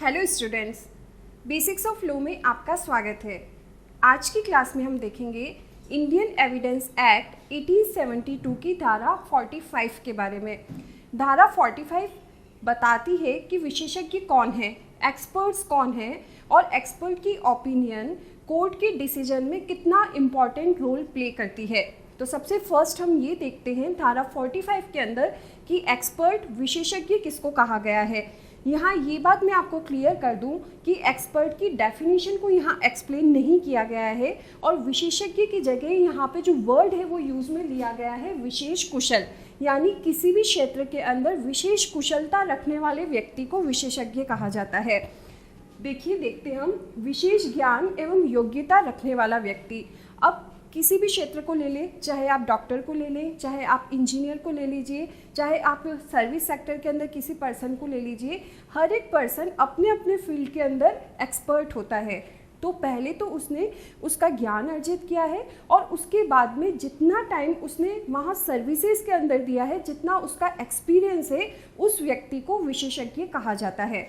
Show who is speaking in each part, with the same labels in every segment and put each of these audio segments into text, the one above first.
Speaker 1: Hello students, basics of law में आपका स्वागत है। आज की क्लास में हम देखेंगे इंडियन एविडेंस एक्ट 1872 की धारा 45 के बारे में। धारा 45 बताती है कि विशेषज्ञ कौन है, एक्सपर्ट्स कौन है और एक्सपर्ट की ओपिनियन कोर्ट के डिसीजन में कितना इम्पॉर्टेंट रोल प्ले करती है। तो सबसे फर्स्ट हम ये देखते हैं धारा 45 के अंदर कि एक्सपर्ट विशेषज्ञ किसको कहा गया है। यहाँ ये बात मैं आपको क्लियर कर दूं कि एक्सपर्ट की डेफिनेशन को यहाँ एक्सप्लेन नहीं किया गया है और विशेषज्ञ की जगह यहाँ पे जो वर्ड है वो यूज़ में लिया गया है विशेष कुशल, यानी किसी भी क्षेत्र के अंदर विशेष कुशलता रखने वाले व्यक्ति को विशेषज्ञ कहा जाता है। देखते हम विशेष ज्ञान एवं योग्यता रखने वाला व्यक्ति। अब किसी भी क्षेत्र को ले लें, चाहे आप डॉक्टर को ले लें, चाहे आप इंजीनियर को ले लीजिए, चाहे आप सर्विस सेक्टर के अंदर किसी पर्सन को ले लीजिए, हर एक पर्सन अपने अपने फील्ड के अंदर एक्सपर्ट होता है। तो पहले तो उसने उसका ज्ञान अर्जित किया है और उसके बाद में जितना टाइम उसने वहाँ सर्विसेज के अंदर दिया है, जितना उसका एक्सपीरियंस है, उस व्यक्ति को विशेषज्ञ कहा जाता है।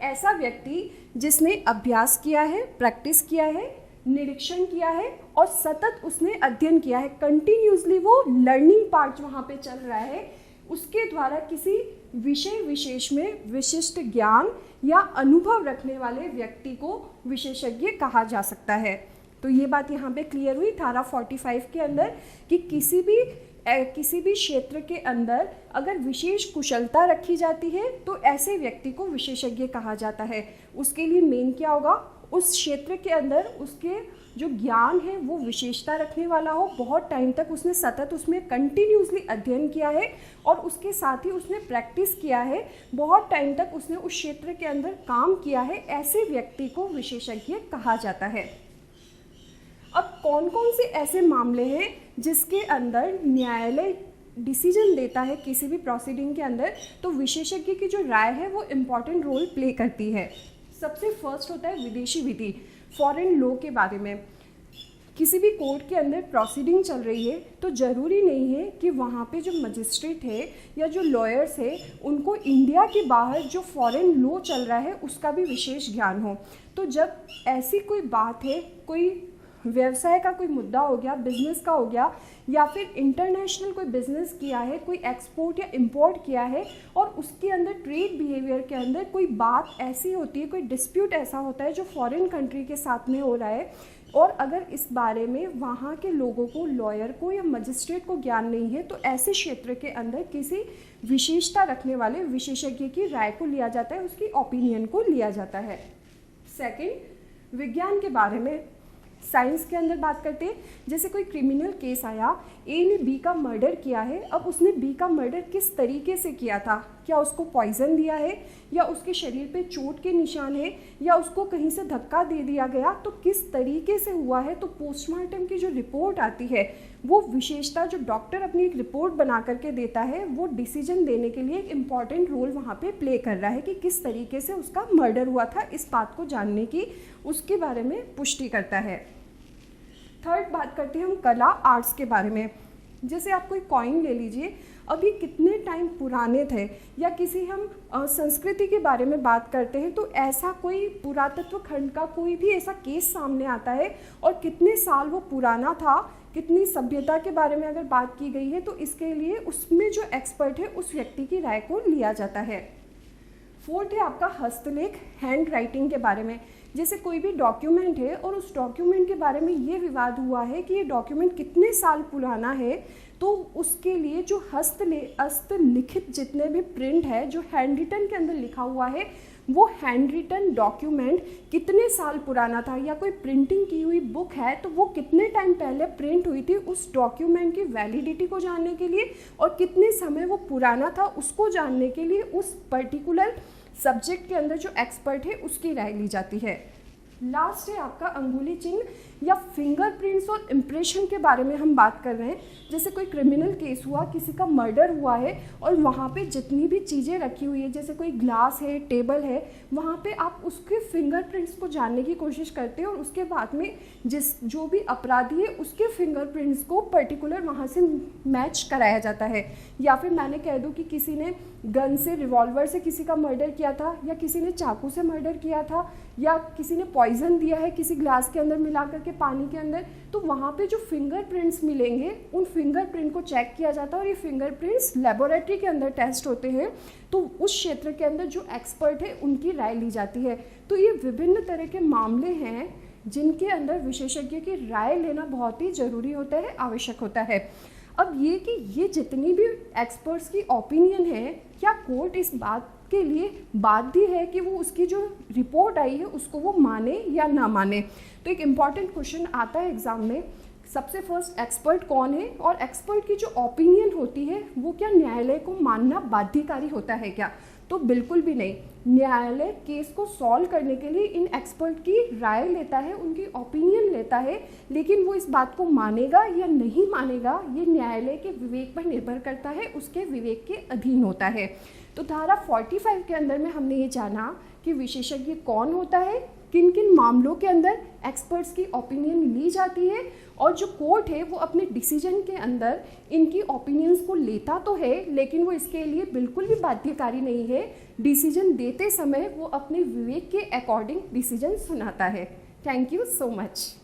Speaker 1: ऐसा व्यक्ति जिसने अभ्यास किया है, प्रैक्टिस किया है, निरीक्षण किया है और सतत उसने अध्ययन किया है, कंटिन्यूसली वो लर्निंग पार्ट वहाँ पे चल रहा है, उसके द्वारा किसी विषय विशेष में विशिष्ट ज्ञान या अनुभव रखने वाले व्यक्ति को विशेषज्ञ कहा जा सकता है। तो ये बात यहाँ पे क्लियर हुई धारा 45 के अंदर कि किसी भी क्षेत्र के अंदर अगर विशेष कुशलता रखी जाती है तो ऐसे व्यक्ति को विशेषज्ञ कहा जाता है। उसके लिए मेन क्या होगा, उस क्षेत्र के अंदर उसके जो ज्ञान है वो विशेषता रखने वाला हो, बहुत टाइम तक उसने सतत उसमें कंटिन्यूसली अध्ययन किया है और उसके साथ ही उसने प्रैक्टिस किया है, बहुत टाइम तक उसने उस क्षेत्र के अंदर काम किया है, ऐसे व्यक्ति को विशेषज्ञ कहा जाता है। अब कौन कौन से ऐसे मामले हैं जिसके अंदर न्यायालय डिसीजन देता है किसी भी प्रोसीडिंग के अंदर, तो विशेषज्ञ की जो राय है वो इम्पॉर्टेंट रोल प्ले करती है। सबसे फर्स्ट होता है विदेशी विधि, फॉरेन लॉ के बारे में। किसी भी कोर्ट के अंदर प्रोसीडिंग चल रही है तो ज़रूरी नहीं है कि वहाँ पे जो मजिस्ट्रेट है या जो लॉयर्स है उनको इंडिया के बाहर जो फॉरेन लॉ चल रहा है उसका भी विशेष ज्ञान हो। तो जब ऐसी कोई बात है, कोई व्यवसाय का कोई मुद्दा हो गया, बिजनेस का हो गया, या फिर इंटरनेशनल कोई बिजनेस किया है, कोई एक्सपोर्ट या इंपोर्ट किया है और उसके अंदर ट्रेड बिहेवियर के अंदर कोई बात ऐसी होती है, कोई डिस्प्यूट ऐसा होता है जो फॉरेन कंट्री के साथ में हो रहा है और अगर इस बारे में वहाँ के लोगों को, लॉयर को या मजिस्ट्रेट को ज्ञान नहीं है, तो ऐसे क्षेत्र के अंदर किसी विशेषता रखने वाले विशेषज्ञ की राय को लिया जाता है, उसकी ओपिनियन को लिया जाता है। सेकेंड, विज्ञान के बारे में। साइंस के अंदर बात करते हैं, जैसे कोई क्रिमिनल केस आया, ए ने बी का मर्डर किया है, अब उसने बी का मर्डर किस तरीके से किया था, क्या उसको पॉइजन दिया है या उसके शरीर पे चोट के निशान है या उसको कहीं से धक्का दे दिया गया, तो किस तरीके से हुआ है। तो पोस्टमार्टम की जो रिपोर्ट आती है वो विशेषता जो डॉक्टर अपनी एक रिपोर्ट बना करके देता है वो डिसीजन देने के लिए एक इम्पॉर्टेंट रोल वहाँ पे प्ले कर रहा है कि किस तरीके से उसका मर्डर हुआ था, इस बात को जानने की उसके बारे में पुष्टि करता है। थर्ड बात करते हैं हम कला, आर्ट्स के बारे में। जैसे आप कोई कॉइन ले लीजिए, अभी कितने टाइम पुराने थे, या किसी हम संस्कृति के बारे में बात करते हैं तो ऐसा कोई पुरातत्व खंड का कोई भी ऐसा केस सामने आता है और कितने साल वो पुराना था, कितनी सभ्यता के बारे में अगर बात की गई है तो इसके लिए उसमें जो एक्सपर्ट है उस व्यक्ति की राय को लिया जाता है। फोर्थ है आपका हस्तलेख, हैंड राइटिंग के बारे में। जैसे कोई भी डॉक्यूमेंट है और उस डॉक्यूमेंट के बारे में ये विवाद हुआ है कि ये डॉक्यूमेंट कितने साल पुराना है, तो उसके लिए जो हस्तलिखित जितने भी प्रिंट है, जो हैंड रिटन के अंदर लिखा हुआ है, वो हैंड रिटन डॉक्यूमेंट कितने साल पुराना था, या कोई प्रिंटिंग की हुई बुक है तो वो कितने टाइम पहले प्रिंट हुई थी, उस डॉक्यूमेंट की वैलिडिटी को जानने के लिए और कितने समय वो पुराना था उसको जानने के लिए उस पर्टिकुलर सब्जेक्ट के अंदर जो एक्सपर्ट है उसकी राय ली जाती है। लास्ट है आपका अंगुली चिन्ह या फिंगरप्रिंट्स और इम्प्रेशन के बारे में हम बात कर रहे हैं। जैसे कोई क्रिमिनल केस हुआ, किसी का मर्डर हुआ है और वहाँ पे जितनी भी चीज़ें रखी हुई है, जैसे कोई ग्लास है, टेबल है, वहाँ पे आप उसके फिंगरप्रिंट्स को जानने की कोशिश करते हैं और उसके बाद में जो भी अपराधी है उसके फिंगरप्रिंट्स को पर्टिकुलर वहाँ से मैच कराया जाता है। या फिर मैंने कह दूँ कि किसी ने गन से, रिवॉल्वर से किसी का मर्डर किया था, या किसी ने चाकू से मर्डर किया था, या किसी ने पॉइजन दिया है किसी ग्लास के अंदर मिला करके पानी के अंदर, तो वहाँ पे जो फिंगरप्रिंट्स मिलेंगे उन फिंगरप्रिंट को चेक किया जाता है और ये फिंगरप्रिंट्स लेबोरेटरी के अंदर टेस्ट होते हैं। तो उस क्षेत्र के अंदर जो एक्सपर्ट है उनकी राय ली जाती है। तो ये विभिन्न तरह के मामले हैं जिनके अंदर विशेषज्ञ की राय लेना बहुत ही ज़रूरी होता है, आवश्यक होता है। अब ये कि ये जितनी भी एक्सपर्ट्स की ओपिनियन है, क्या कोर्ट इस बात के लिए बाध्य है कि वो उसकी जो रिपोर्ट आई है उसको वो माने या ना माने। तो एक इम्पॉर्टेंट क्वेश्चन आता है एग्जाम में, सबसे फर्स्ट एक्सपर्ट कौन है और एक्सपर्ट की जो ओपिनियन होती है वो क्या न्यायालय को मानना बाध्यकारी होता है क्या? तो बिल्कुल भी नहीं। न्यायालय केस को सॉल्व करने के लिए इन एक्सपर्ट की राय लेता है, उनकी ओपिनियन लेता है, लेकिन वो इस बात को मानेगा या नहीं मानेगा ये न्यायालय के विवेक पर निर्भर करता है, उसके विवेक के अधीन होता है। तो धारा 45 के अंदर में हमने ये जाना कि विशेषज्ञ कौन होता है, किन किन मामलों के अंदर एक्सपर्ट्स की ओपिनियन ली जाती है, और जो कोर्ट है वो अपने डिसीजन के अंदर इनकी ओपिनियंस को लेता तो है लेकिन वो इसके लिए बिल्कुल भी बाध्यकारी नहीं है। डिसीजन देते समय वो अपने विवेक के अकॉर्डिंग डिसीजन सुनाता है। Thank you so much.